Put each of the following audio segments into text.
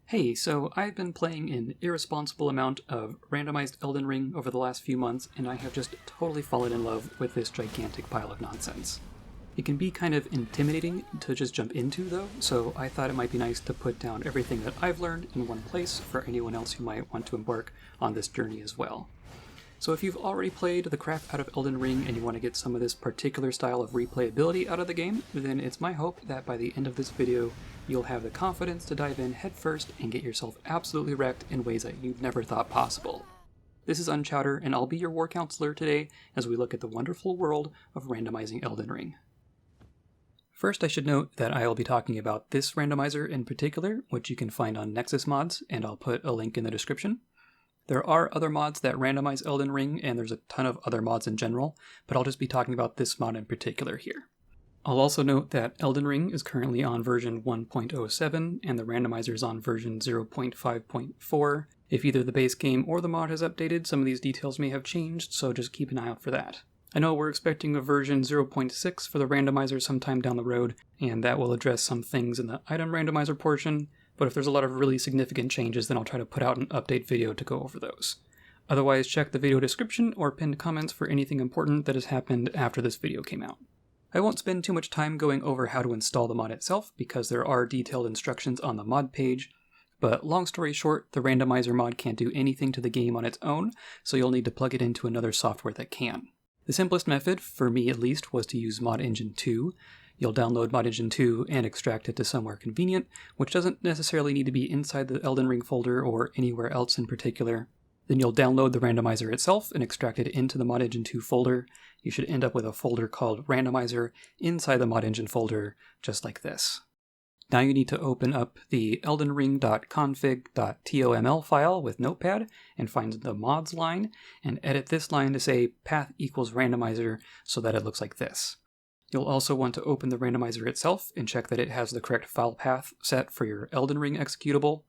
Hey, so I've been playing an irresponsible amount of randomized Elden Ring over the last few months, and I have just totally fallen in love with this gigantic pile of nonsense. It can be kind of intimidating to just jump into, though, so I thought it might be nice to put down everything that I've learned in one place for anyone else who might want to embark on this journey as well. So if you've already played the crap out of Elden Ring and you want to get some of this particular style of replayability out of the game, then it's my hope that by the end of this video, you'll have the confidence to dive in headfirst and get yourself absolutely wrecked in ways that you've never thought possible. This is Unchowder, and I'll be your war counselor today as we look at the wonderful world of randomizing Elden Ring. First, I should note that I'll be talking about this randomizer in particular, which you can find on Nexus Mods, and I'll put a link in the description. There are other mods that randomize Elden Ring, and there's a ton of other mods in general, but I'll just be talking about this mod in particular here. I'll also note that Elden Ring is currently on version 1.07, and the randomizer is on version 0.5.4. If either the base game or the mod has updated, some of these details may have changed, so just keep an eye out for that. I know we're expecting a version 0.6 for the randomizer sometime down the road, and that will address some things in the item randomizer portion, but if there's a lot of really significant changes, then I'll try to put out an update video to go over those. Otherwise, check the video description or pinned comments for anything important that has happened after this video came out. I won't spend too much time going over how to install the mod itself, because there are detailed instructions on the mod page, but long story short, the randomizer mod can't do anything to the game on its own, so you'll need to plug it into another software that can. The simplest method, for me at least, was to use Mod Engine 2. You'll download Mod Engine 2 and extract it to somewhere convenient, which doesn't necessarily need to be inside the Elden Ring folder or anywhere else in particular. Then you'll download the randomizer itself and extract it into the Mod Engine 2 folder. You should end up with a folder called Randomizer inside the Mod Engine folder, just like this. Now you need to open up the eldenring.config.toml file with Notepad and find the mods line and edit this line to say path equals randomizer so that it looks like this. You'll also want to open the randomizer itself and check that it has the correct file path set for your Elden Ring executable.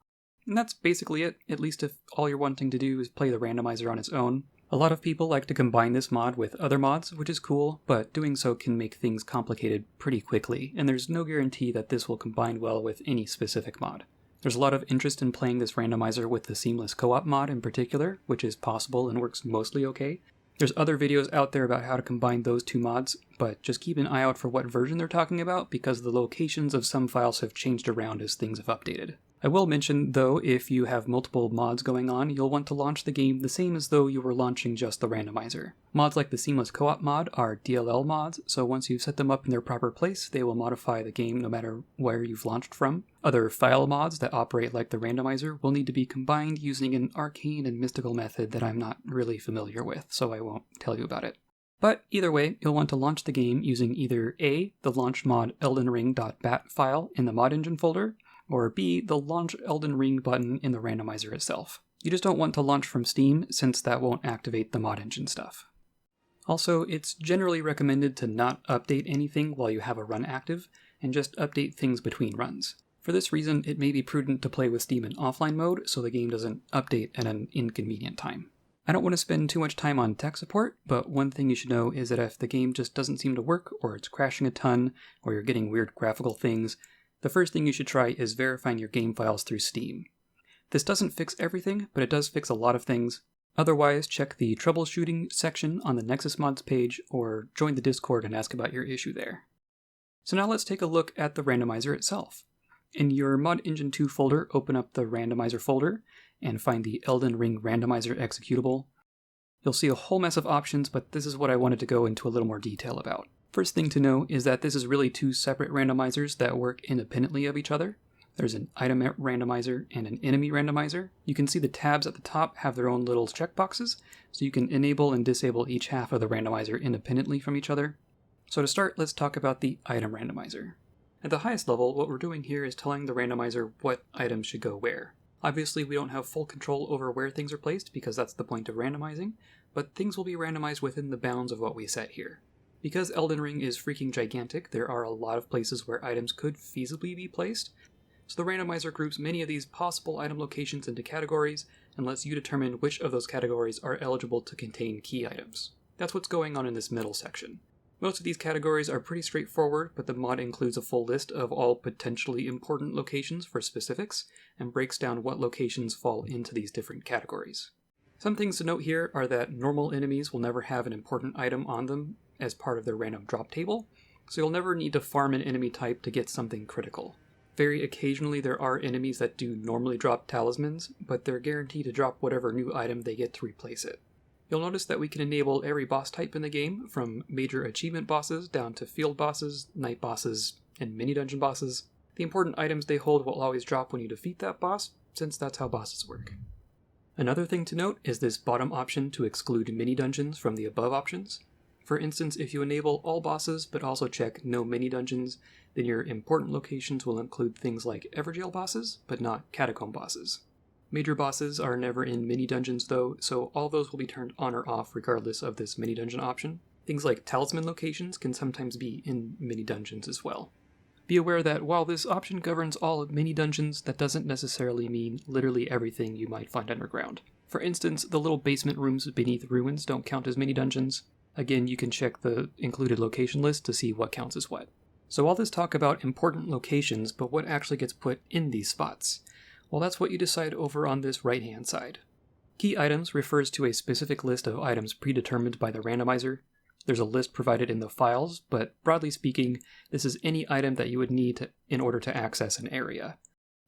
And that's basically it, at least if all you're wanting to do is play the randomizer on its own. A lot of people like to combine this mod with other mods, which is cool, but doing so can make things complicated pretty quickly, and there's no guarantee that this will combine well with any specific mod. There's a lot of interest in playing this randomizer with the seamless co-op mod in particular, which is possible and works mostly okay. There's other videos out there about how to combine those two mods, but just keep an eye out for what version they're talking about because the locations of some files have changed around as things have updated. I will mention, though, if you have multiple mods going on, you'll want to launch the game the same as though you were launching just the randomizer. Mods like the Seamless Co-op mod are DLL mods, so once you've set them up in their proper place, they will modify the game no matter where you've launched from. Other file mods that operate like the randomizer will need to be combined using an arcane and mystical method that I'm not really familiar with, so I won't tell you about it. But either way, you'll want to launch the game using either A, the launch mod eldenring.bat file in the mod engine folder, or B, the Launch Elden Ring button in the randomizer itself. You just don't want to launch from Steam, since that won't activate the mod engine stuff. Also, it's generally recommended to not update anything while you have a run active, and just update things between runs. For this reason, it may be prudent to play with Steam in offline mode so the game doesn't update at an inconvenient time. I don't want to spend too much time on tech support, but one thing you should know is that if the game just doesn't seem to work, or it's crashing a ton, or you're getting weird graphical things, the first thing you should try is verifying your game files through Steam. This doesn't fix everything, but it does fix a lot of things. Otherwise, check the troubleshooting section on the Nexus Mods page, or join the Discord and ask about your issue there. So now let's take a look at the randomizer itself. In your Mod Engine 2 folder, open up the randomizer folder, and find the Elden Ring randomizer executable. You'll see a whole mess of options, but this is what I wanted to go into a little more detail about. First thing to know is that this is really two separate randomizers that work independently of each other. There's an item randomizer and an enemy randomizer. You can see the tabs at the top have their own little checkboxes, so you can enable and disable each half of the randomizer independently from each other. So to start, let's talk about the item randomizer. At the highest level, what we're doing here is telling the randomizer what items should go where. Obviously, we don't have full control over where things are placed because that's the point of randomizing, but things will be randomized within the bounds of what we set here. Because Elden Ring is freaking gigantic, there are a lot of places where items could feasibly be placed, so the randomizer groups many of these possible item locations into categories and lets you determine which of those categories are eligible to contain key items. That's what's going on in this middle section. Most of these categories are pretty straightforward, but the mod includes a full list of all potentially important locations for specifics, and breaks down what locations fall into these different categories. Some things to note here are that normal enemies will never have an important item on them as part of their random drop table, so you'll never need to farm an enemy type to get something critical. Very occasionally there are enemies that do normally drop talismans, but they're guaranteed to drop whatever new item they get to replace it. You'll notice that we can enable every boss type in the game, from major achievement bosses down to field bosses, night bosses, and mini-dungeon bosses. The important items they hold will always drop when you defeat that boss, since that's how bosses work. Another thing to note is this bottom option to exclude mini-dungeons from the above options. For instance, if you enable all bosses but also check no mini-dungeons, then your important locations will include things like Everjail bosses, but not Catacomb bosses. Major bosses are never in mini-dungeons though, so all those will be turned on or off regardless of this mini-dungeon option. Things like talisman locations can sometimes be in mini-dungeons as well. Be aware that while this option governs all mini-dungeons, that doesn't necessarily mean literally everything you might find underground. For instance, the little basement rooms beneath ruins don't count as mini-dungeons. Again, you can check the included location list to see what counts as what. So all this talk about important locations, but what actually gets put in these spots? Well, that's what you decide over on this right-hand side. Key items refers to a specific list of items predetermined by the randomizer. There's a list provided in the files, but broadly speaking, this is any item that you would need in order to access an area.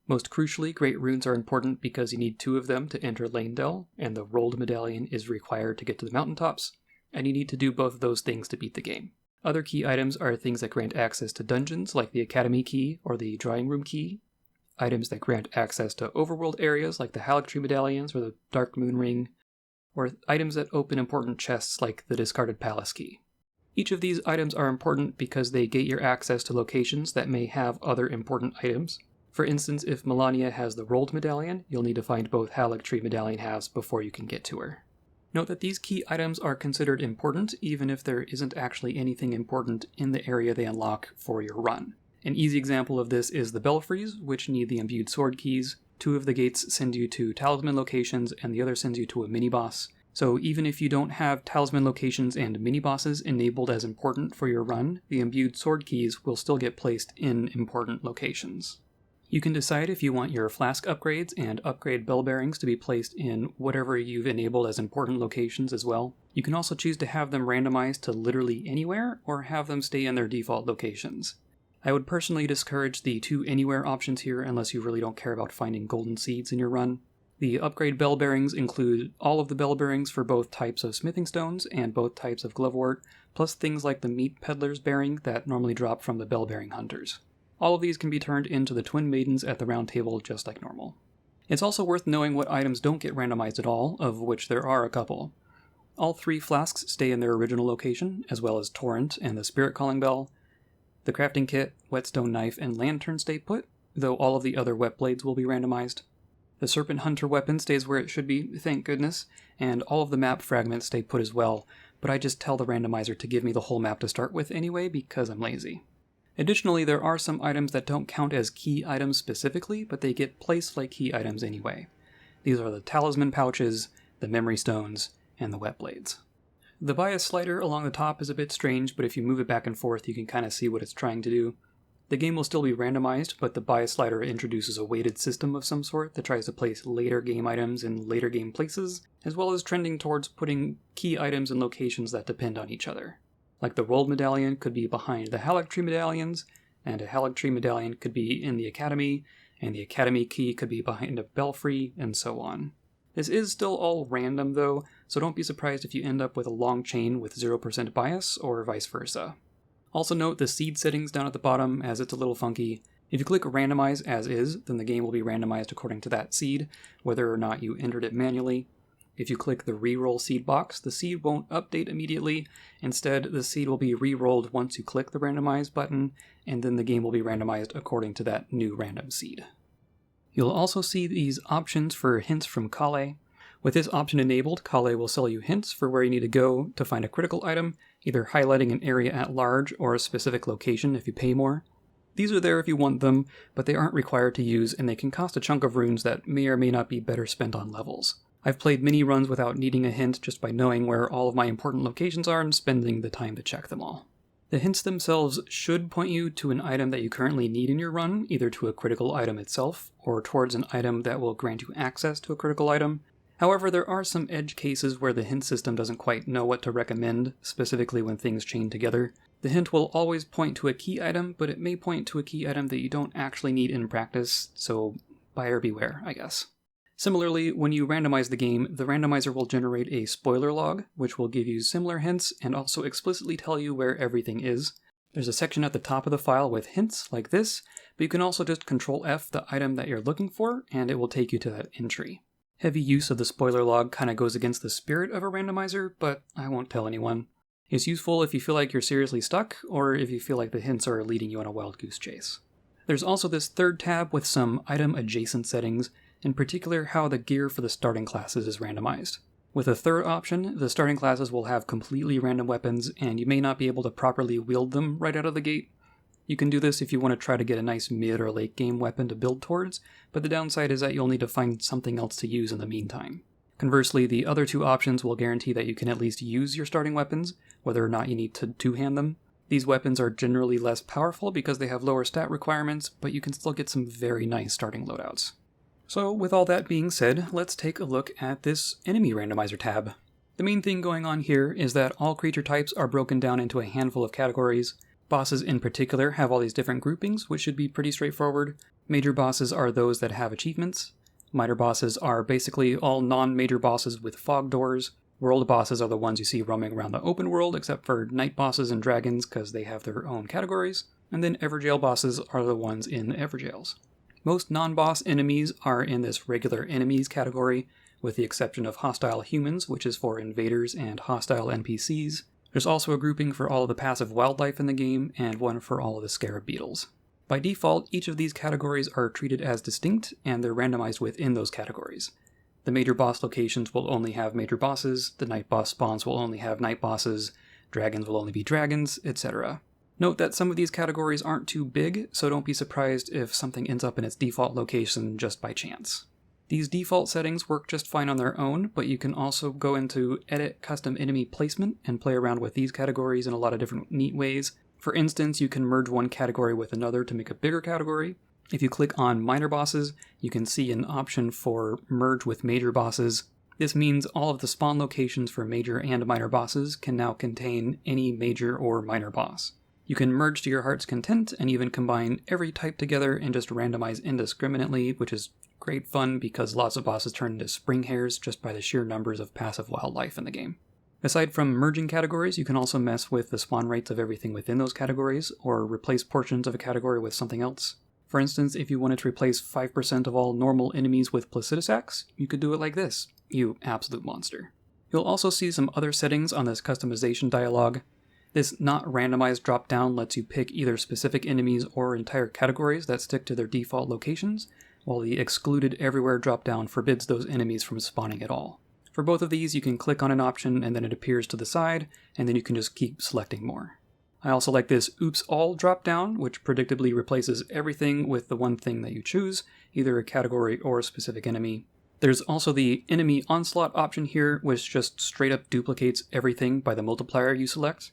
Most crucially, Great Runes are important because you need 2 of them to enter Lanedell, and the rolled medallion is required to get to the mountaintops, and you need to do both of those things to beat the game. Other key items are things that grant access to dungeons, like the Academy Key or the Drawing Room Key, items that grant access to overworld areas like the Haligtree Medallions or the Dark Moon Ring, or items that open important chests like the Discarded Palace Key. Each of these items are important because they gate your access to locations that may have other important items. For instance, if Melania has the Rolled Medallion, you'll need to find both Haligtree Medallion halves before you can get to her. Note that these key items are considered important even if there isn't actually anything important in the area they unlock for your run. An easy example of this is the Belfries, which need the imbued sword keys. 2 of the gates send you to talisman locations, and the other sends you to a mini-boss. So even if you don't have talisman locations and mini-bosses enabled as important for your run, the imbued sword keys will still get placed in important locations. You can decide if you want your flask upgrades and upgrade bell bearings to be placed in whatever you've enabled as important locations as well. You can also choose to have them randomized to literally anywhere, or have them stay in their default locations. I would personally discourage the 2 anywhere options here unless you really don't care about finding golden seeds in your run. The upgrade bell bearings include all of the bell bearings for both types of smithing stones and both types of glovewort, plus things like the meat peddler's bearing that normally drop from the bell bearing hunters. All of these can be turned into the twin maidens at the round table just like normal. It's also worth knowing what items don't get randomized at all, of which there are a couple. All 3 flasks stay in their original location, as well as Torrent and the Spirit Calling Bell. The crafting kit, whetstone knife, and lantern stay put, though all of the other wet blades will be randomized. The Serpent Hunter weapon stays where it should be, thank goodness, and all of the map fragments stay put as well, but I just tell the randomizer to give me the whole map to start with anyway because I'm lazy. Additionally, there are some items that don't count as key items specifically, but they get placed like key items anyway. These are the talisman pouches, the memory stones, and the wet blades. The bias slider along the top is a bit strange, but if you move it back and forth, you can kind of see what it's trying to do. The game will still be randomized, but the bias slider introduces a weighted system of some sort that tries to place later game items in later game places, as well as trending towards putting key items in locations that depend on each other. Like the Rolled Medallion could be behind the Haligtree Medallions, and a Haligtree Medallion could be in the Academy, and the Academy Key could be behind a Belfry, and so on. This is still all random though, so don't be surprised if you end up with a long chain with 0% bias, or vice versa. Also note the seed settings down at the bottom, as it's a little funky. If you click randomize as is, then the game will be randomized according to that seed, whether or not you entered it manually. If you click the reroll seed box, the seed won't update immediately. Instead, the seed will be re-rolled once you click the randomize button, and then the game will be randomized according to that new random seed. You'll also see these options for hints from Kale. With this option enabled, Kale will sell you hints for where you need to go to find a critical item, either highlighting an area at large or a specific location if you pay more. These are there if you want them, but they aren't required to use, and they can cost a chunk of runes that may or may not be better spent on levels. I've played many runs without needing a hint just by knowing where all of my important locations are and spending the time to check them all. The hints themselves should point you to an item that you currently need in your run, either to a critical item itself, or towards an item that will grant you access to a critical item. However, there are some edge cases where the hint system doesn't quite know what to recommend, specifically when things chain together. The hint will always point to a key item, but it may point to a key item that you don't actually need in practice, so buyer beware, I guess. Similarly, when you randomize the game, the randomizer will generate a spoiler log, which will give you similar hints and also explicitly tell you where everything is. There's a section at the top of the file with hints like this, but you can also just Control F the item that you're looking for, and it will take you to that entry. Heavy use of the spoiler log kind of goes against the spirit of a randomizer, but I won't tell anyone. It's useful if you feel like you're seriously stuck, or if you feel like the hints are leading you on a wild goose chase. There's also this third tab with some item adjacent settings, in particular how the gear for the starting classes is randomized. With a third option, the starting classes will have completely random weapons, and you may not be able to properly wield them right out of the gate. You can do this if you want to try to get a nice mid or late game weapon to build towards, but the downside is that you'll need to find something else to use in the meantime. Conversely, the other two options will guarantee that you can at least use your starting weapons, whether or not you need to two-hand them. These weapons are generally less powerful because they have lower stat requirements, but you can still get some very nice starting loadouts. So with all that being said, let's take a look at this enemy randomizer tab. The main thing going on here is that all creature types are broken down into a handful of categories. Bosses in particular have all these different groupings, which should be pretty straightforward. Major bosses are those that have achievements. Minor bosses are basically all non-major bosses with fog doors. World bosses are the ones you see roaming around the open world, except for night bosses and dragons because they have their own categories. And then Everjail bosses are the ones in Everjails. Most non-boss enemies are in this regular enemies category, with the exception of hostile humans, which is for invaders and hostile NPCs. There's also a grouping for all of the passive wildlife in the game, and one for all of the scarab beetles. By default, each of these categories are treated as distinct, and they're randomized within those categories. The major boss locations will only have major bosses, the night boss spawns will only have night bosses, dragons will only be dragons, etc. Note that some of these categories aren't too big, so don't be surprised if something ends up in its default location just by chance. These default settings work just fine on their own, but you can also go into Edit Custom Enemy Placement and play around with these categories in a lot of different neat ways. For instance, you can merge one category with another to make a bigger category. If you click on Minor Bosses, you can see an option for Merge with Major Bosses. This means all of the spawn locations for major and minor bosses can now contain any major or minor boss. You can merge to your heart's content and even combine every type together and just randomize indiscriminately, which is great fun because lots of bosses turn into spring hares just by the sheer numbers of passive wildlife in the game. Aside from merging categories, you can also mess with the spawn rates of everything within those categories, or replace portions of a category with something else. For instance, if you wanted to replace 5% of all normal enemies with Placidusax, you could do it like this, you absolute monster. You'll also see some other settings on this customization dialog. This not randomized drop-down lets you pick either specific enemies or entire categories that stick to their default locations, while the excluded everywhere drop-down forbids those enemies from spawning at all. For both of these, you can click on an option and then it appears to the side, and then you can just keep selecting more. I also like this Oops All drop-down, which predictably replaces everything with the one thing that you choose, either a category or a specific enemy. There's also the Enemy Onslaught option here, which just straight up duplicates everything by the multiplier you select.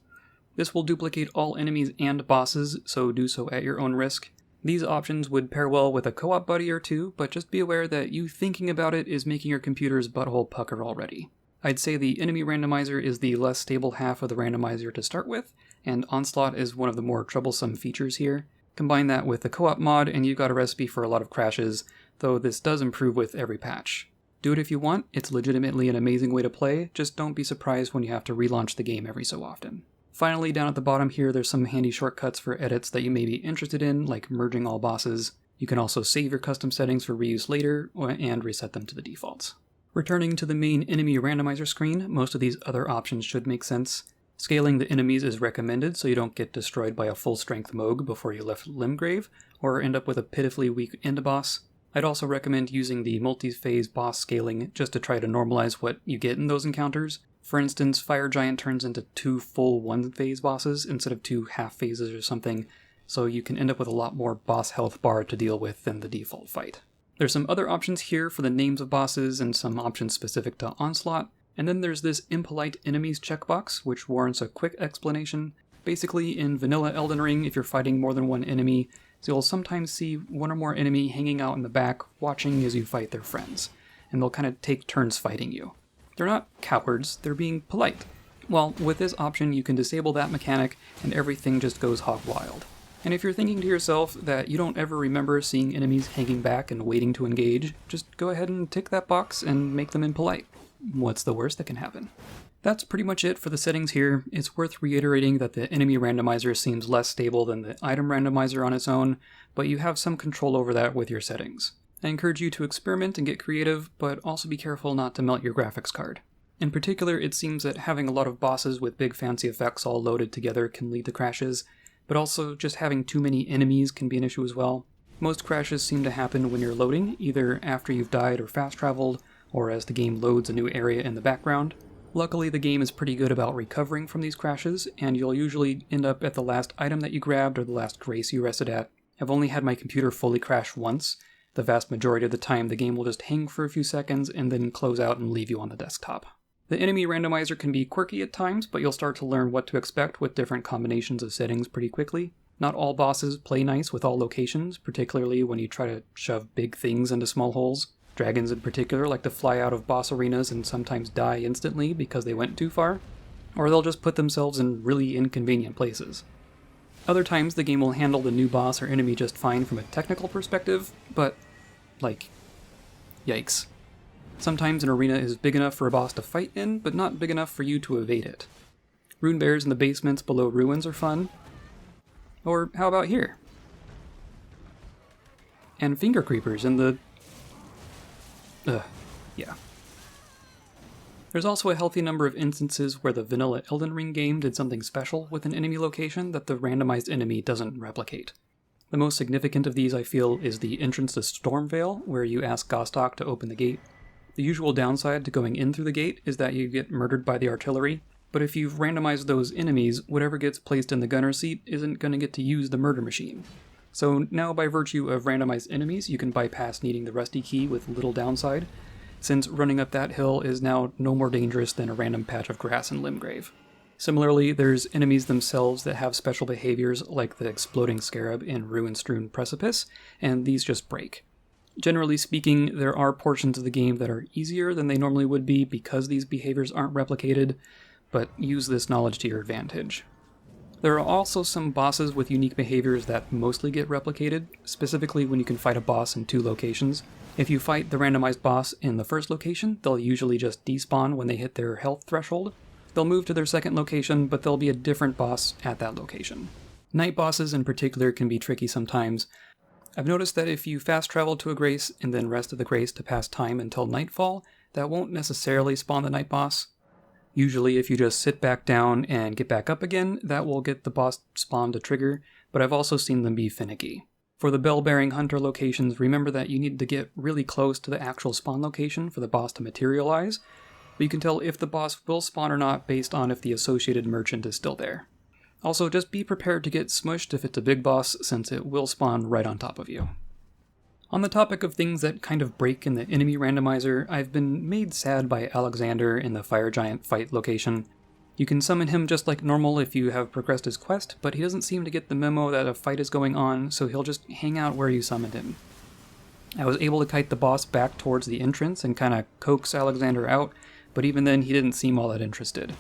This will duplicate all enemies and bosses, so do so at your own risk. These options would pair well with a co-op buddy or two, but just be aware that you thinking about it is making your computer's butthole pucker already. I'd say the enemy randomizer is the less stable half of the randomizer to start with, and Onslaught is one of the more troublesome features here. Combine that with the co-op mod and you've got a recipe for a lot of crashes, though this does improve with every patch. Do it if you want, it's legitimately an amazing way to play, just don't be surprised when you have to relaunch the game every so often. Finally, down at the bottom here, there's some handy shortcuts for edits that you may be interested in, like merging all bosses. You can also save your custom settings for reuse later, and reset them to the defaults. Returning to the main enemy randomizer screen, most of these other options should make sense. Scaling the enemies is recommended so you don't get destroyed by a full-strength Moog before you left Limgrave, or end up with a pitifully weak end boss. I'd also recommend using the multi-phase boss scaling just to try to normalize what you get in those encounters. For instance, Fire Giant turns into 2 full one-phase bosses instead of 2 half phases or something, so you can end up with a lot more boss health bar to deal with than the default fight. There's some other options here for the names of bosses and some options specific to Onslaught, and then there's this Impolite Enemies checkbox, which warrants a quick explanation. Basically, in vanilla Elden Ring, if you're fighting more than one enemy, you'll sometimes see one or more enemy hanging out in the back, watching as you fight their friends, and they'll kind of take turns fighting you. They're not cowards, they're being polite. Well, with this option, you can disable that mechanic, and everything just goes hog wild. And if you're thinking to yourself that you don't ever remember seeing enemies hanging back and waiting to engage, just go ahead and tick that box and make them impolite. What's the worst that can happen? That's pretty much it for the settings here. It's worth reiterating that the enemy randomizer seems less stable than the item randomizer on its own, but you have some control over that with your settings. I encourage you to experiment and get creative, but also be careful not to melt your graphics card. In particular, it seems that having a lot of bosses with big fancy effects all loaded together can lead to crashes, but also just having too many enemies can be an issue as well. Most crashes seem to happen when you're loading, either after you've died or fast traveled, or as the game loads a new area in the background. Luckily, the game is pretty good about recovering from these crashes, and you'll usually end up at the last item that you grabbed or the last grace you rested at. I've only had my computer fully crash once. The vast majority of the time, the game will just hang for a few seconds and then close out and leave you on the desktop. The enemy randomizer can be quirky at times, but you'll start to learn what to expect with different combinations of settings pretty quickly. Not all bosses play nice with all locations, particularly when you try to shove big things into small holes. Dragons in particular like to fly out of boss arenas and sometimes die instantly because they went too far, or they'll just put themselves in really inconvenient places. Other times the game will handle the new boss or enemy just fine from a technical perspective, but, yikes. Sometimes an arena is big enough for a boss to fight in, but not big enough for you to evade it. Rune bears in the basements below ruins are fun. Or how about here? And finger creepers in the... yeah. There's also a healthy number of instances where the vanilla Elden Ring game did something special with an enemy location that the randomized enemy doesn't replicate. The most significant of these, I feel, is the entrance to Stormvale, where you ask Gostok to open the gate. The usual downside to going in through the gate is that you get murdered by the artillery, but if you've randomized those enemies, whatever gets placed in the gunner's seat isn't going to get to use the murder machine. So now by virtue of randomized enemies, you can bypass needing the rusty key with little downside, since running up that hill is now no more dangerous than a random patch of grass in Limgrave. Similarly, there's enemies themselves that have special behaviors like the exploding scarab in Ruin-Strewn Precipice, and these just break. Generally speaking, there are portions of the game that are easier than they normally would be because these behaviors aren't replicated, but use this knowledge to your advantage. There are also some bosses with unique behaviors that mostly get replicated, specifically when you can fight a boss in two locations. If you fight the randomized boss in the first location, they'll usually just despawn when they hit their health threshold. They'll move to their second location, but there'll be a different boss at that location. Night bosses in particular can be tricky sometimes. I've noticed that if you fast travel to a grace and then rest at the grace to pass time until nightfall, that won't necessarily spawn the night boss. Usually if you just sit back down and get back up again, that will get the boss spawn to trigger, but I've also seen them be finicky. For the bell-bearing hunter locations, remember that you need to get really close to the actual spawn location for the boss to materialize, but you can tell if the boss will spawn or not based on if the associated merchant is still there. Also, just be prepared to get smushed if it's a big boss, since it will spawn right on top of you. On the topic of things that kind of break in the enemy randomizer, I've been made sad by Alexander in the Fire Giant fight location. You can summon him just like normal if you have progressed his quest, but he doesn't seem to get the memo that a fight is going on, so he'll just hang out where you summoned him. I was able to kite the boss back towards the entrance and kind of coax Alexander out, but even then he didn't seem all that interested.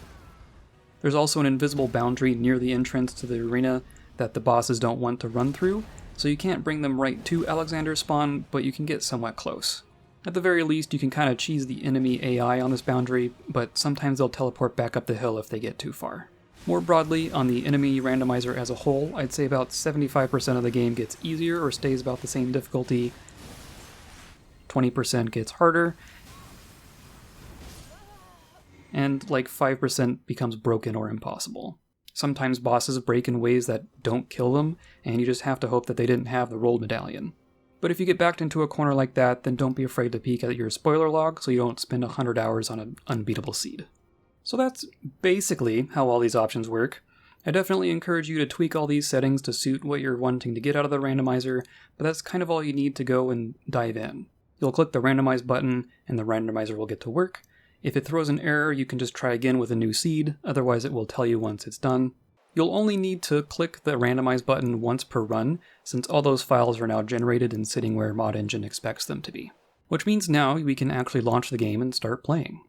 There's also an invisible boundary near the entrance to the arena that the bosses don't want to run through, so you can't bring them right to Alexander's spawn, but you can get somewhat close. At the very least, you can kind of cheese the enemy AI on this boundary, but sometimes they'll teleport back up the hill if they get too far. More broadly, on the enemy randomizer as a whole, I'd say about 75% of the game gets easier or stays about the same difficulty, 20% gets harder, and like 5% becomes broken or impossible. Sometimes bosses break in ways that don't kill them, and you just have to hope that they didn't have the rolled medallion. But if you get backed into a corner like that, then don't be afraid to peek at your spoiler log so you don't spend 100 hours on an unbeatable seed. So that's basically how all these options work. I definitely encourage you to tweak all these settings to suit what you're wanting to get out of the randomizer, but that's kind of all you need to go and dive in. You'll click the randomize button, and the randomizer will get to work. If it throws an error, you can just try again with a new seed, otherwise it will tell you once it's done. You'll only need to click the randomize button once per run, since all those files are now generated and sitting where Mod Engine expects them to be. Which means now we can actually launch the game and start playing.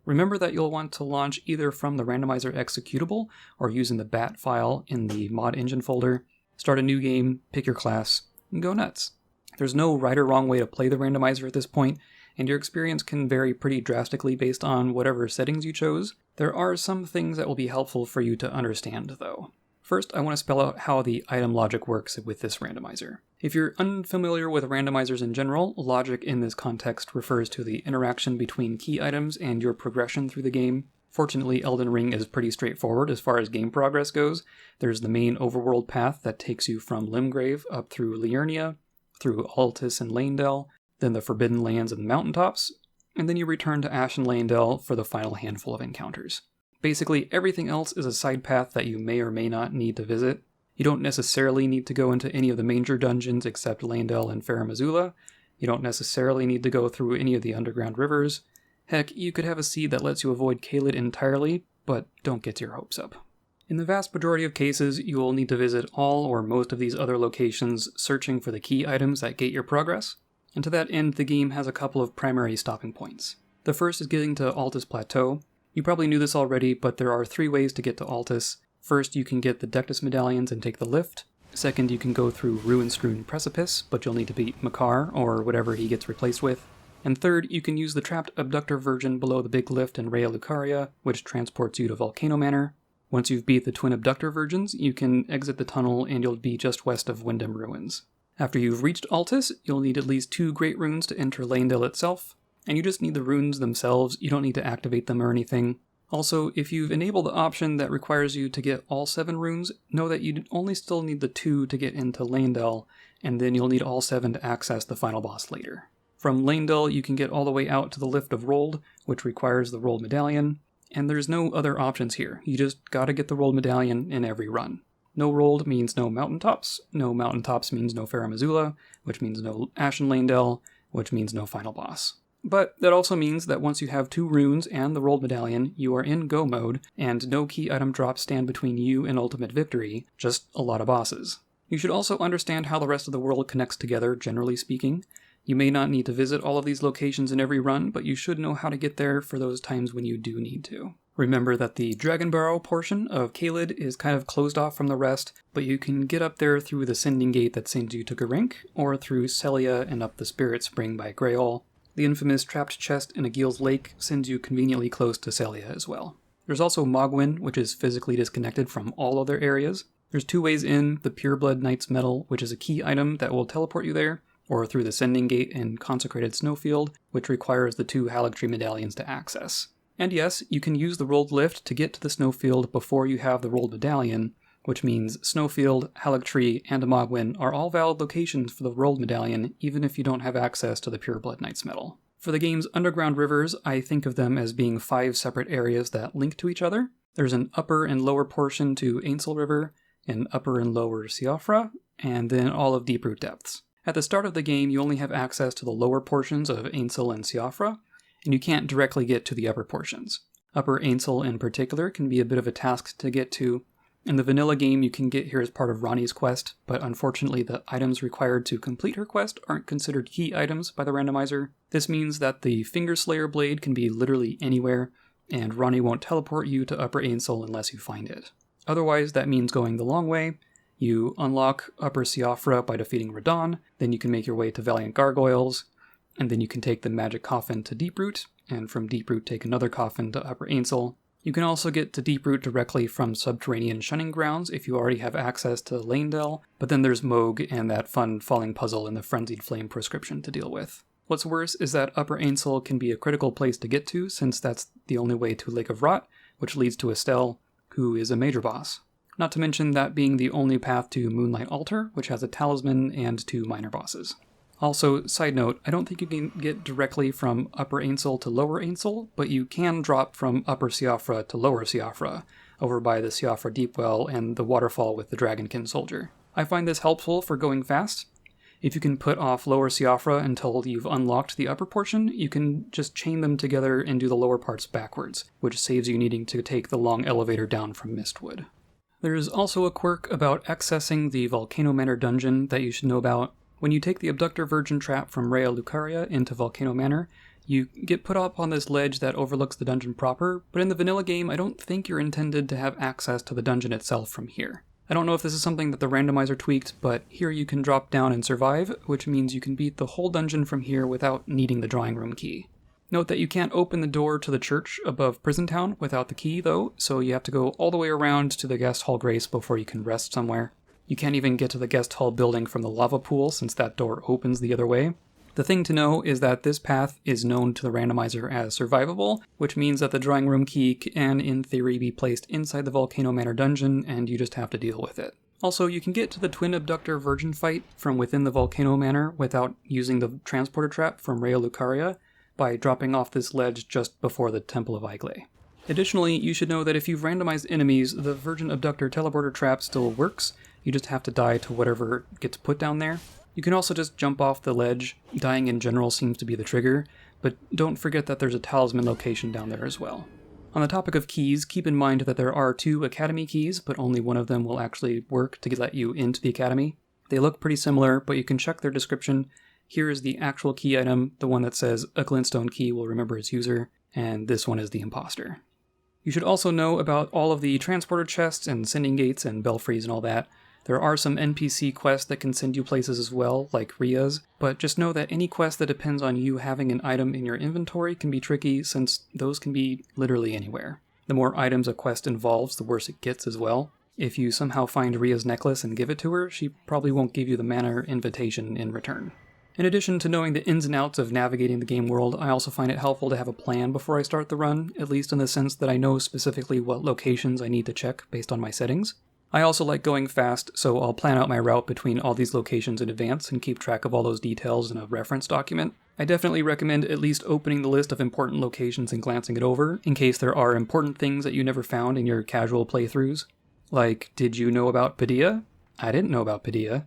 Remember that you'll want to launch either from the randomizer executable or using the bat file in the Mod Engine folder. Start a new game, pick your class, and go nuts. There's no right or wrong way to play the randomizer at this point, and your experience can vary pretty drastically based on whatever settings you chose. There are some things that will be helpful for you to understand, though. First, I want to spell out how the item logic works with this randomizer. If you're unfamiliar with randomizers in general, logic in this context refers to the interaction between key items and your progression through the game. Fortunately, Elden Ring is pretty straightforward as far as game progress goes. There's the main overworld path that takes you from Limgrave up through Liurnia, through Altus and Leyndell, then the Forbidden Lands and the mountaintops, and then you return to Ash and Leyndell for the final handful of encounters. Basically, everything else is a side path that you may or may not need to visit. You don't necessarily need to go into any of the major dungeons except Leyndell and Farum Azula. You don't necessarily need to go through any of the underground rivers. Heck, you could have a seed that lets you avoid Caelid entirely, but don't get your hopes up. In the vast majority of cases, you will need to visit all or most of these other locations searching for the key items that gate your progress, and to that end the game has a couple of primary stopping points. The first is getting to Altus Plateau. You probably knew this already, but there are 3 ways to get to Altus. First, you can get the Dectus medallions and take the lift. Second, you can go through Ruin-strewn Precipice, but you'll need to beat Makar, or whatever he gets replaced with. And third, you can use the trapped Abductor Virgin below the big lift in Rhea Lucaria, which transports you to Volcano Manor. Once you've beat the twin Abductor Virgins, you can exit the tunnel and you'll be just west of Wyndham Ruins. After you've reached Altus, you'll need at least 2 Great Runes to enter Leyndell itself, and you just need the runes themselves, you don't need to activate them or anything. Also, if you've enabled the option that requires you to get all 7 runes, know that you only still need the 2 to get into Leyndell, and then you'll need all 7 to access the final boss later. From Leyndell, you can get all the way out to the Lift of Rold, which requires the Rold Medallion, and there's no other options here. You just gotta get the Rold Medallion in every run. No Rold means no mountaintops means no Farum Azula, which means no Ashen Leyndell, which means no final boss. But that also means that once you have 2 runes and the Rold Medallion, you are in go mode, and no key item drops stand between you and ultimate victory, just a lot of bosses. You should also understand how the rest of the world connects together, generally speaking. You may not need to visit all of these locations in every run, but you should know how to get there for those times when you do need to. Remember that the Dragon Barrow portion of Caelid is kind of closed off from the rest, but you can get up there through the Sending Gate that sends you to Garink, or through Celia and up the Spirit Spring by Greyol. The infamous Trapped Chest in Aguil's Lake sends you conveniently close to Celia as well. There's also Mogwyn, which is physically disconnected from all other areas. There's 2 ways in, the Pureblood Knight's Medal, which is a key item that will teleport you there, or through the Sending Gate in Consecrated Snowfield, which requires the 2 Haligtree medallions to access. And yes, you can use the Rolled Lift to get to the Snowfield before you have the Rolled Medallion, which means Snowfield, Haligtree, and Mogwyn are all valid locations for the Rolled Medallion, even if you don't have access to the Pureblood Knight's Medal. For the game's underground rivers, I think of them as being 5 separate areas that link to each other. There's an upper and lower portion to Ainsel River, an upper and lower Siofra, and then all of Deeproot Depths. At the start of the game, you only have access to the lower portions of Ainsel and Siofra, and you can't directly get to the upper portions. Upper Ainsel in particular can be a bit of a task to get to. In the vanilla game, you can get here as part of Ranni's quest, but unfortunately the items required to complete her quest aren't considered key items by the randomizer. This means that the Fingerslayer blade can be literally anywhere, and Ranni won't teleport you to Upper Ainsel unless you find it. Otherwise, that means going the long way. You unlock Upper Siofra by defeating Radahn, then you can make your way to Valiant Gargoyles, and then you can take the Magic Coffin to Deeproot, and from Deeproot take another coffin to Upper Ainsel. You can also get to Deeproot directly from Subterranean Shunning Grounds if you already have access to Leyndell, but then there's Moog and that fun falling puzzle in the Frenzied Flame prescription to deal with. What's worse is that Upper Ainsel can be a critical place to get to, since that's the only way to Lake of Rot, which leads to Estelle, who is a major boss. Not to mention that being the only path to Moonlight Altar, which has a talisman and 2 minor bosses. Also, side note, I don't think you can get directly from Upper Ainsel to Lower Ainsel, but you can drop from Upper Siofra to Lower Siofra, over by the Siofra Deepwell and the waterfall with the Dragonkin Soldier. I find this helpful for going fast. If you can put off Lower Siofra until you've unlocked the upper portion, you can just chain them together and do the lower parts backwards, which saves you needing to take the long elevator down from Mistwood. There's also a quirk about accessing the Volcano Manor dungeon that you should know about. When you take the Abductor Virgin trap from Rhea Lucaria into Volcano Manor, you get put up on this ledge that overlooks the dungeon proper, but in the vanilla game, I don't think you're intended to have access to the dungeon itself from here. I don't know if this is something that the randomizer tweaked, but here you can drop down and survive, which means you can beat the whole dungeon from here without needing the drawing room key. Note that you can't open the door to the church above Prison Town without the key, though, so you have to go all the way around to the Guest Hall Grace before you can rest somewhere. You can't even get to the Guest Hall building from the lava pool, since that door opens the other way. The thing to know is that this path is known to the randomizer as survivable, which means that the drawing room key can, in theory, be placed inside the Volcano Manor dungeon, and you just have to deal with it. Also, you can get to the Twin Abductor Virgin fight from within the Volcano Manor without using the transporter trap from Rhea Lucaria by dropping off this ledge just before the Temple of Igle. Additionally, you should know that if you've randomized enemies, the Virgin Abductor teleporter trap still works. You just have to die to whatever gets put down there. You can also just jump off the ledge. Dying in general seems to be the trigger, but don't forget that there's a talisman location down there as well. On the topic of keys, keep in mind that there are 2 Academy keys, but only one of them will actually work to let you into the Academy. They look pretty similar, but you can check their description. Here is the actual key item, the one that says a glintstone key will remember its user, and this one is the imposter. You should also know about all of the transporter chests and sending gates and belfries and all that. There are some NPC quests that can send you places as well, like Rhea's, but just know that any quest that depends on you having an item in your inventory can be tricky, since those can be literally anywhere. The more items a quest involves, the worse it gets as well. If you somehow find Rhea's necklace and give it to her, she probably won't give you the manor invitation in return. In addition to knowing the ins and outs of navigating the game world, I also find it helpful to have a plan before I start the run, at least in the sense that I know specifically what locations I need to check based on my settings. I also like going fast, so I'll plan out my route between all these locations in advance and keep track of all those details in a reference document. I definitely recommend at least opening the list of important locations and glancing it over, in case there are important things that you never found in your casual playthroughs. Like, did you know about Padilla? I didn't know about Padilla.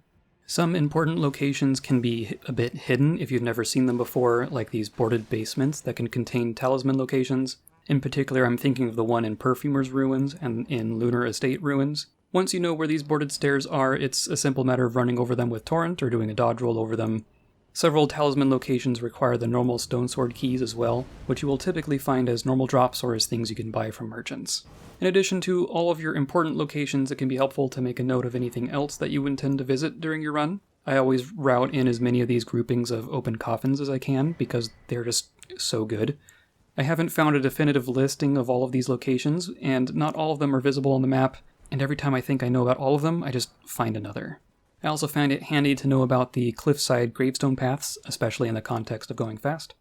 Some important locations can be a bit hidden if you've never seen them before, like these boarded basements that can contain talisman locations. In particular, I'm thinking of the one in Perfumer's Ruins and in Lunar Estate Ruins. Once you know where these boarded stairs are, it's a simple matter of running over them with Torrent or doing a dodge roll over them. Several talisman locations require the normal stone sword keys as well, which you will typically find as normal drops or as things you can buy from merchants. In addition to all of your important locations, it can be helpful to make a note of anything else that you intend to visit during your run. I always route in as many of these groupings of open coffins as I can, because they're just so good. I haven't found a definitive listing of all of these locations, and not all of them are visible on the map, and every time I think I know about all of them, I just find another. I also find it handy to know about the cliffside gravestone paths, especially in the context of going fast.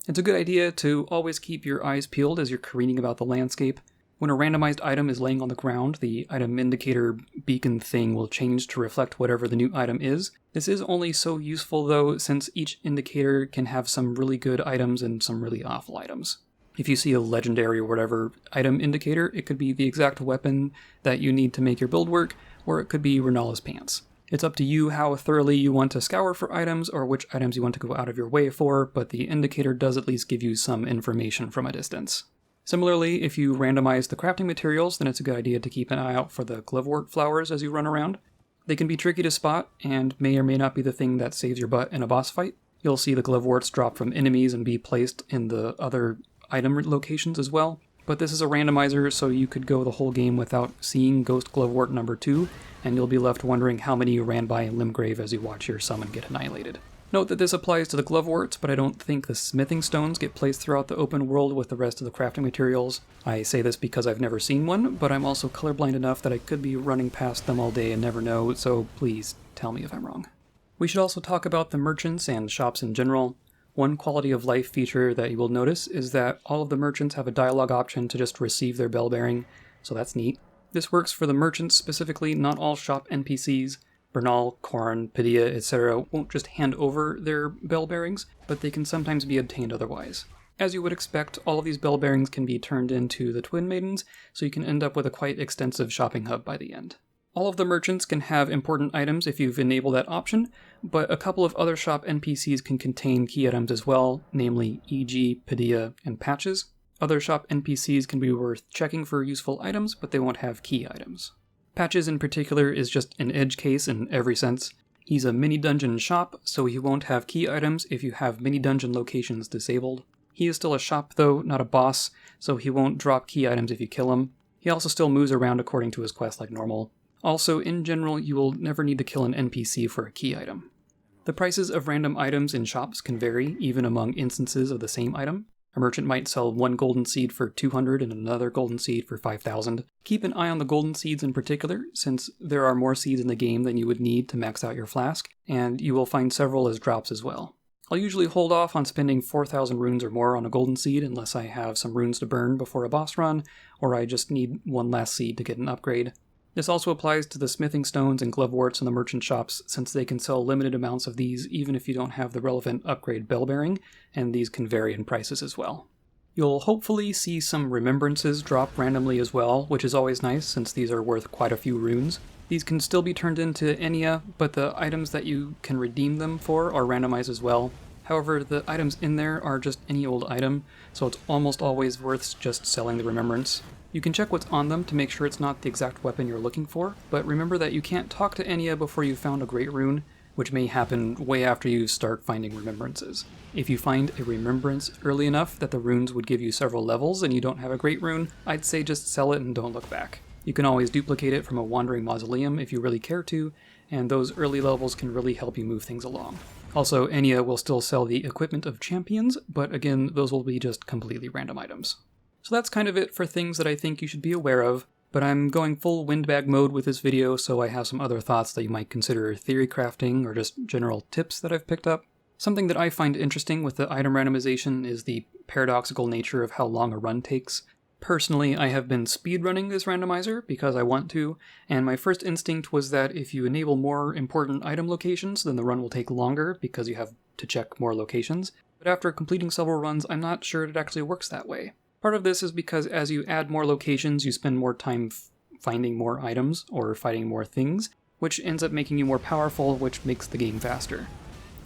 It's a good idea to always keep your eyes peeled as you're careening about the landscape. When a randomized item is laying on the ground, the item indicator beacon thing will change to reflect whatever the new item is. This is only so useful though, since each indicator can have some really good items and some really awful items. If you see a legendary or whatever item indicator, it could be the exact weapon that you need to make your build work, or it could be Renala's pants. It's up to you how thoroughly you want to scour for items, or which items you want to go out of your way for, but the indicator does at least give you some information from a distance. Similarly, if you randomize the crafting materials, then it's a good idea to keep an eye out for the glovewort flowers as you run around. They can be tricky to spot, and may or may not be the thing that saves your butt in a boss fight. You'll see the gloveworts drop from enemies and be placed in the other item locations as well, but this is a randomizer, so you could go the whole game without seeing Ghost Glovewort number 2, and you'll be left wondering how many you ran by in Limgrave as you watch your summon get annihilated. Note that this applies to the gloveworts, but I don't think the smithing stones get placed throughout the open world with the rest of the crafting materials. I say this because I've never seen one, but I'm also colorblind enough that I could be running past them all day and never know, so please tell me if I'm wrong. We should also talk about the merchants and shops in general. One quality of life feature that you will notice is that all of the merchants have a dialogue option to just receive their bell bearing, so that's neat. This works for the merchants specifically, not all shop NPCs. Bernal, Corn, Padilla, etc. won't just hand over their bell bearings, but they can sometimes be obtained otherwise. As you would expect, all of these bell bearings can be turned into the Twin Maidens, so you can end up with a quite extensive shopping hub by the end. All of the merchants can have important items if you've enabled that option, but a couple of other shop NPCs can contain key items as well, namely E.g., Padilla, and Patches. Other shop NPCs can be worth checking for useful items, but they won't have key items. Patches in particular is just an edge case in every sense. He's a mini dungeon shop, so he won't have key items if you have mini dungeon locations disabled. He is still a shop though, not a boss, so he won't drop key items if you kill him. He also still moves around according to his quest like normal. Also, in general, you will never need to kill an NPC for a key item. The prices of random items in shops can vary, even among instances of the same item. A merchant might sell one golden seed for 200 and another golden seed for 5,000. Keep an eye on the golden seeds in particular, since there are more seeds in the game than you would need to max out your flask, and you will find several as drops as well. I'll usually hold off on spending 4,000 runes or more on a golden seed unless I have some runes to burn before a boss run, or I just need one last seed to get an upgrade. This also applies to the smithing stones and gloveworts in the merchant shops, since they can sell limited amounts of these even if you don't have the relevant upgrade bell bearing, and these can vary in prices as well. You'll hopefully see some remembrances drop randomly as well, which is always nice since these are worth quite a few runes. These can still be turned into Enya, but the items that you can redeem them for are randomized as well. However, the items in there are just any old item, so it's almost always worth just selling the remembrance. You can check what's on them to make sure it's not the exact weapon you're looking for, but remember that you can't talk to Enya before you've found a great rune, which may happen way after you start finding remembrances. If you find a remembrance early enough that the runes would give you several levels and you don't have a great rune, I'd say just sell it and don't look back. You can always duplicate it from a wandering mausoleum if you really care to, and those early levels can really help you move things along. Also, Enya will still sell the equipment of champions, but again, those will be just completely random items. So that's kind of it for things that I think you should be aware of, but I'm going full windbag mode with this video, so I have some other thoughts that you might consider theory crafting or just general tips that I've picked up. Something that I find interesting with the item randomization is the paradoxical nature of how long a run takes. Personally, I have been speedrunning this randomizer because I want to, and my first instinct was that if you enable more important item locations, then the run will take longer because you have to check more locations. But after completing several runs, I'm not sure it actually works that way. Part of this is because as you add more locations, you spend more time finding more items or fighting more things, which ends up making you more powerful, which makes the game faster.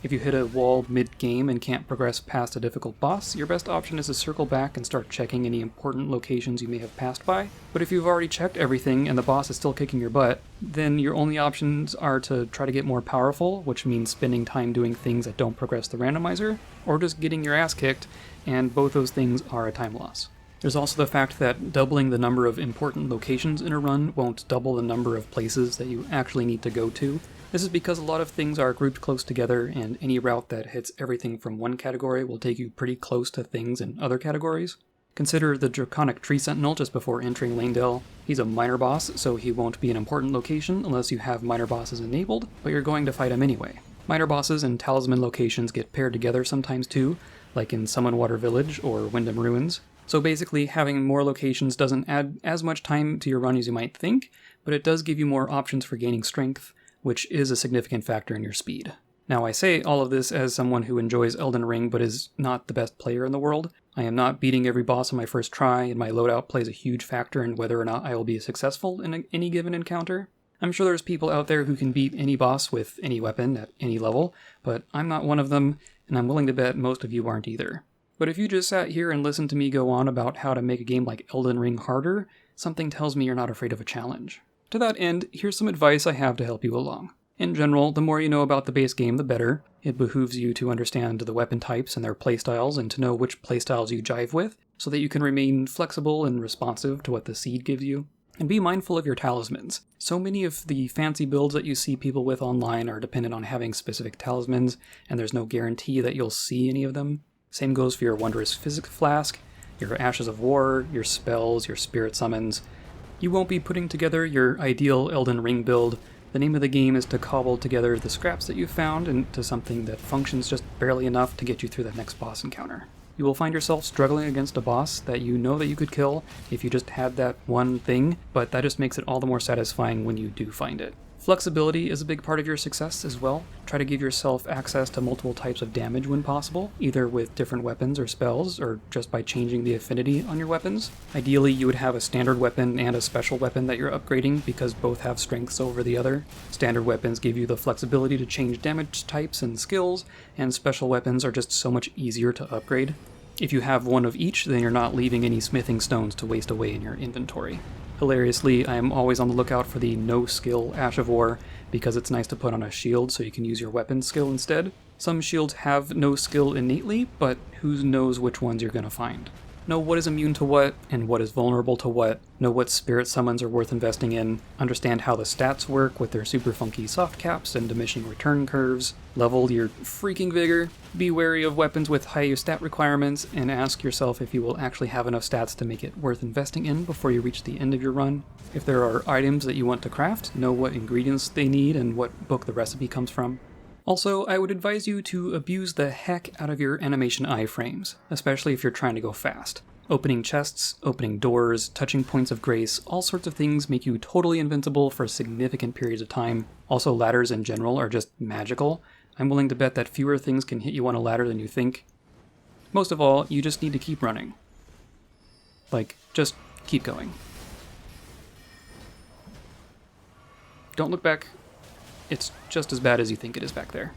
If you hit a wall mid-game and can't progress past a difficult boss, your best option is to circle back and start checking any important locations you may have passed by. But if you've already checked everything and the boss is still kicking your butt, then your only options are to try to get more powerful, which means spending time doing things that don't progress the randomizer, or just getting your ass kicked, and both those things are a time loss. There's also the fact that doubling the number of important locations in a run won't double the number of places that you actually need to go to. This is because a lot of things are grouped close together, and any route that hits everything from one category will take you pretty close to things in other categories. Consider the Draconic Tree Sentinel just before entering Lanedale. He's a minor boss, so he won't be an important location unless you have minor bosses enabled, but you're going to fight him anyway. Minor bosses and talisman locations get paired together sometimes too, like in Summonwater Village or Wyndham Ruins. So basically, having more locations doesn't add as much time to your run as you might think, but it does give you more options for gaining strength, which is a significant factor in your speed. Now, I say all of this as someone who enjoys Elden Ring but is not the best player in the world. I am not beating every boss on my first try, and my loadout plays a huge factor in whether or not I will be successful in any given encounter. I'm sure there's people out there who can beat any boss with any weapon at any level, but I'm not one of them, and I'm willing to bet most of you aren't either. But if you just sat here and listened to me go on about how to make a game like Elden Ring harder, something tells me you're not afraid of a challenge. To that end, here's some advice I have to help you along. In general, the more you know about the base game, the better. It behooves you to understand the weapon types and their playstyles and to know which playstyles you jive with, so that you can remain flexible and responsive to what the seed gives you. And be mindful of your talismans. So many of the fancy builds that you see people with online are dependent on having specific talismans, and there's no guarantee that you'll see any of them. Same goes for your Wondrous Physic Flask, your Ashes of War, your spells, your spirit summons. You won't be putting together your ideal Elden Ring build. The name of the game is to cobble together the scraps that you found into something that functions just barely enough to get you through the next boss encounter. You will find yourself struggling against a boss that you know that you could kill if you just had that one thing, but that just makes it all the more satisfying when you do find it. Flexibility is a big part of your success as well. Try to give yourself access to multiple types of damage when possible, either with different weapons or spells, or just by changing the affinity on your weapons. Ideally, you would have a standard weapon and a special weapon that you're upgrading because both have strengths over the other. Standard weapons give you the flexibility to change damage types and skills, and special weapons are just so much easier to upgrade. If you have one of each, then you're not leaving any smithing stones to waste away in your inventory. Hilariously, I am always on the lookout for the no skill Ash of War, because it's nice to put on a shield so you can use your weapon skill instead. Some shields have no skill innately, but who knows which ones you're going to find. Know what is immune to what, and what is vulnerable to what, know what spirit summons are worth investing in, understand how the stats work with their super funky soft caps and diminishing return curves, level your freaking vigor, be wary of weapons with higher stat requirements, and ask yourself if you will actually have enough stats to make it worth investing in before you reach the end of your run. If there are items that you want to craft, know what ingredients they need and what book the recipe comes from. Also, I would advise you to abuse the heck out of your animation iframes, especially if you're trying to go fast. Opening chests, opening doors, touching points of grace, all sorts of things make you totally invincible for significant periods of time. Also, ladders in general are just magical. I'm willing to bet that fewer things can hit you on a ladder than you think. Most of all, you just need to keep running. Like, just keep going. Don't look back. It's just as bad as you think it is back there.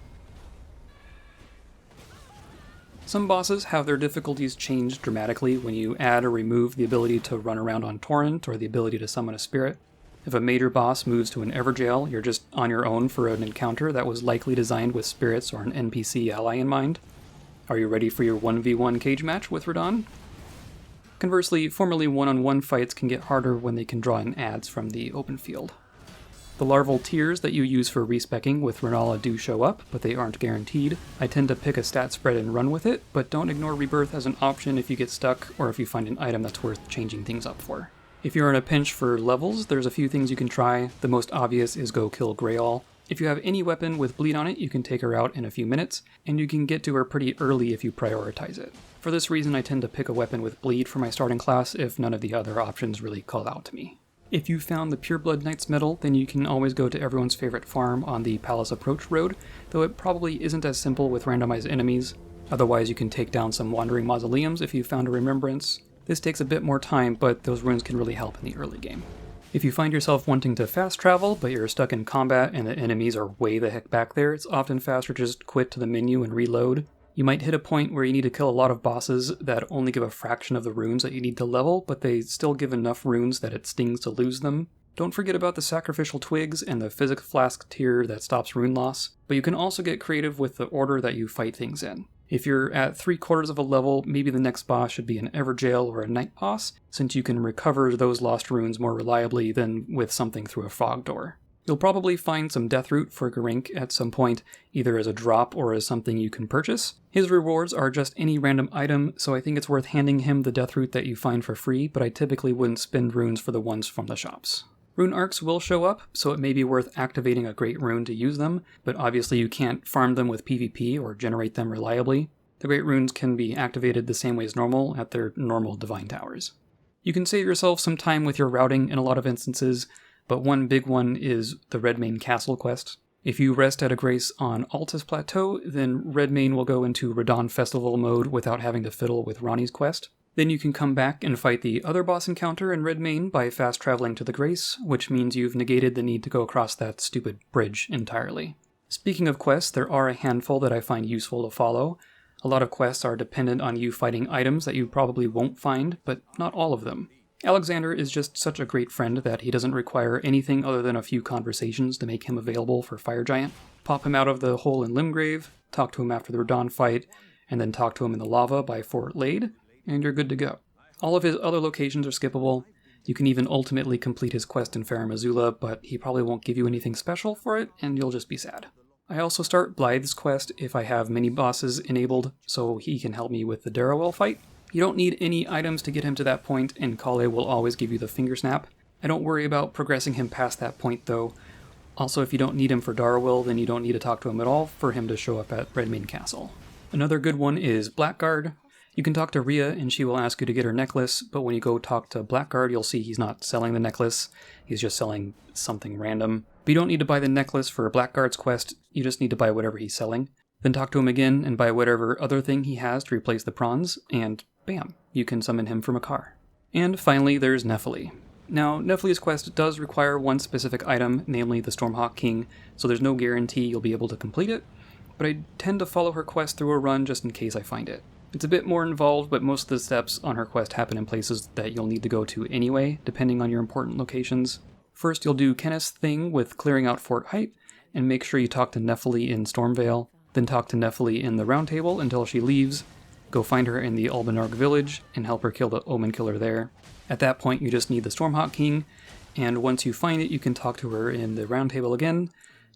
Some bosses have their difficulties changed dramatically when you add or remove the ability to run around on Torrent or the ability to summon a spirit. If a major boss moves to an Everjail, you're just on your own for an encounter that was likely designed with spirits or an NPC ally in mind. Are you ready for your 1v1 cage match with Radahn? Conversely, formerly one-on-one fights can get harder when they can draw in adds from the open field. The larval tiers that you use for respecking with Renala do show up, but they aren't guaranteed. I tend to pick a stat spread and run with it, but don't ignore rebirth as an option if you get stuck or if you find an item that's worth changing things up for. If you're in a pinch for levels, there's a few things you can try. The most obvious is go kill Greyall. If you have any weapon with bleed on it, you can take her out in a few minutes, and you can get to her pretty early if you prioritize it. For this reason, I tend to pick a weapon with bleed for my starting class if none of the other options really call out to me. If you found the Pureblood Knight's Medal, then you can always go to everyone's favorite farm on the Palace Approach Road, though it probably isn't as simple with randomized enemies. Otherwise, you can take down some wandering mausoleums if you found a remembrance. This takes a bit more time, but those runes can really help in the early game. If you find yourself wanting to fast travel, but you're stuck in combat and the enemies are way the heck back there, it's often faster to just quit to the menu and reload. You might hit a point where you need to kill a lot of bosses that only give a fraction of the runes that you need to level, but they still give enough runes that it stings to lose them. Don't forget about the sacrificial twigs and the physic flask tier that stops rune loss, but you can also get creative with the order that you fight things in. If you're at 3/4 of a level, maybe the next boss should be an Everjail or a Night boss, since you can recover those lost runes more reliably than with something through a fog door. You'll probably find some Deathroot for Garink at some point, either as a drop or as something you can purchase. His rewards are just any random item, so I think it's worth handing him the Deathroot that you find for free, but I typically wouldn't spend runes for the ones from the shops. Rune arcs will show up, so it may be worth activating a great rune to use them, but obviously you can't farm them with PvP or generate them reliably. The great runes can be activated the same way as normal at their normal divine towers. You can save yourself some time with your routing in a lot of instances, but one big one is the Redmane Castle quest. If you rest at a grace on Altus Plateau, then Redmane will go into Radahn Festival mode without having to fiddle with Ronnie's quest. Then you can come back and fight the other boss encounter in Redmane by fast traveling to the Grace, which means you've negated the need to go across that stupid bridge entirely. Speaking of quests, there are a handful that I find useful to follow. A lot of quests are dependent on you fighting items that you probably won't find, but not all of them. Alexander is just such a great friend that he doesn't require anything other than a few conversations to make him available for Fire Giant. Pop him out of the hole in Limgrave, talk to him after the Radahn fight, and then talk to him in the lava by Fort Lade, and you're good to go. All of his other locations are skippable. You can even ultimately complete his quest in Farum Azula, but he probably won't give you anything special for it, and you'll just be sad. I also start Blythe's quest if I have mini bosses enabled, so he can help me with the Darrowell fight. You don't need any items to get him to that point, and Kale will always give you the finger snap. I don't worry about progressing him past that point though. Also, if you don't need him for Darrowell, then you don't need to talk to him at all for him to show up at Redmane Castle. Another good one is Blackguard. You can talk to Rhea and she will ask you to get her necklace, but when you go talk to Blackguard, you'll see he's not selling the necklace, he's just selling something random. But you don't need to buy the necklace for Blackguard's quest, you just need to buy whatever he's selling. Then talk to him again and buy whatever other thing he has to replace the prawns, and bam, you can summon him from a car. And finally, there's Nephili. Now, Nephili's quest does require one specific item, namely the Stormhawk King, so there's no guarantee you'll be able to complete it, but I tend to follow her quest through a run just in case I find it. It's a bit more involved, but most of the steps on her quest happen in places that you'll need to go to anyway, depending on your important locations. First, you'll do Kenneth's thing with clearing out Fort Height, and make sure you talk to Nephili in Stormvale, then talk to Nephili in the Round Table until she leaves, go find her in the ELDEN Ring village, and help her kill the Omen Killer there. At that point, you just need the Stormhawk King, and once you find it, you can talk to her in the Round Table again,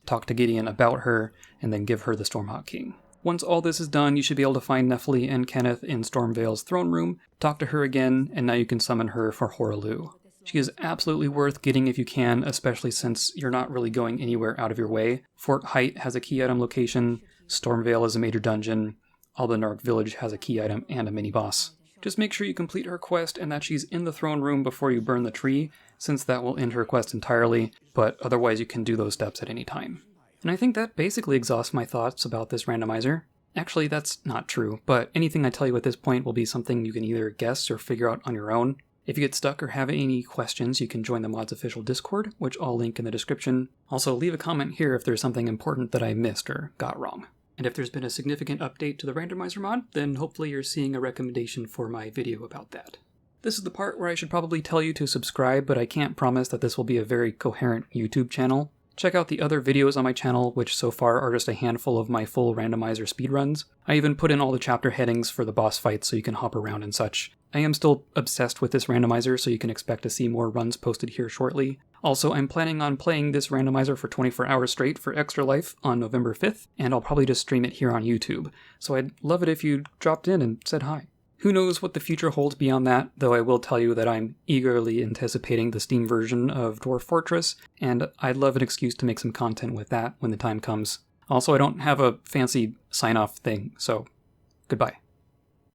talk to Gideon about her, and then give her the Stormhawk King. Once all this is done, you should be able to find Nephili and Kenneth in Stormvale's throne room, talk to her again, and now you can summon her for Hoaraloo. She is absolutely worth getting if you can, especially since you're not really going anywhere out of your way. Fort Height has a key item location, Stormvale is a major dungeon, ELDEN Ring Village has a key item and a mini-boss. Just make sure you complete her quest and that she's in the throne room before you burn the tree, since that will end her quest entirely, but otherwise you can do those steps at any time. And I think that basically exhausts my thoughts about this randomizer. Actually, that's not true, but anything I tell you at this point will be something you can either guess or figure out on your own. If you get stuck or have any questions, you can join the mod's official Discord, which I'll link in the description. Also, leave a comment here if there's something important that I missed or got wrong. And if there's been a significant update to the Randomizer mod, then hopefully you're seeing a recommendation for my video about that. This is the part where I should probably tell you to subscribe, but I can't promise that this will be a very coherent YouTube channel. Check out the other videos on my channel, which so far are just a handful of my full randomizer speedruns. I even put in all the chapter headings for the boss fights so you can hop around and such. I am still obsessed with this randomizer, so you can expect to see more runs posted here shortly. Also, I'm planning on playing this randomizer for 24 hours straight for Extra Life on November 5th, and I'll probably just stream it here on YouTube. So I'd love it if you dropped in and said hi. Who knows what the future holds beyond that, though I will tell you that I'm eagerly anticipating the Steam version of Dwarf Fortress, and I'd love an excuse to make some content with that when the time comes. Also, I don't have a fancy sign-off thing, so goodbye.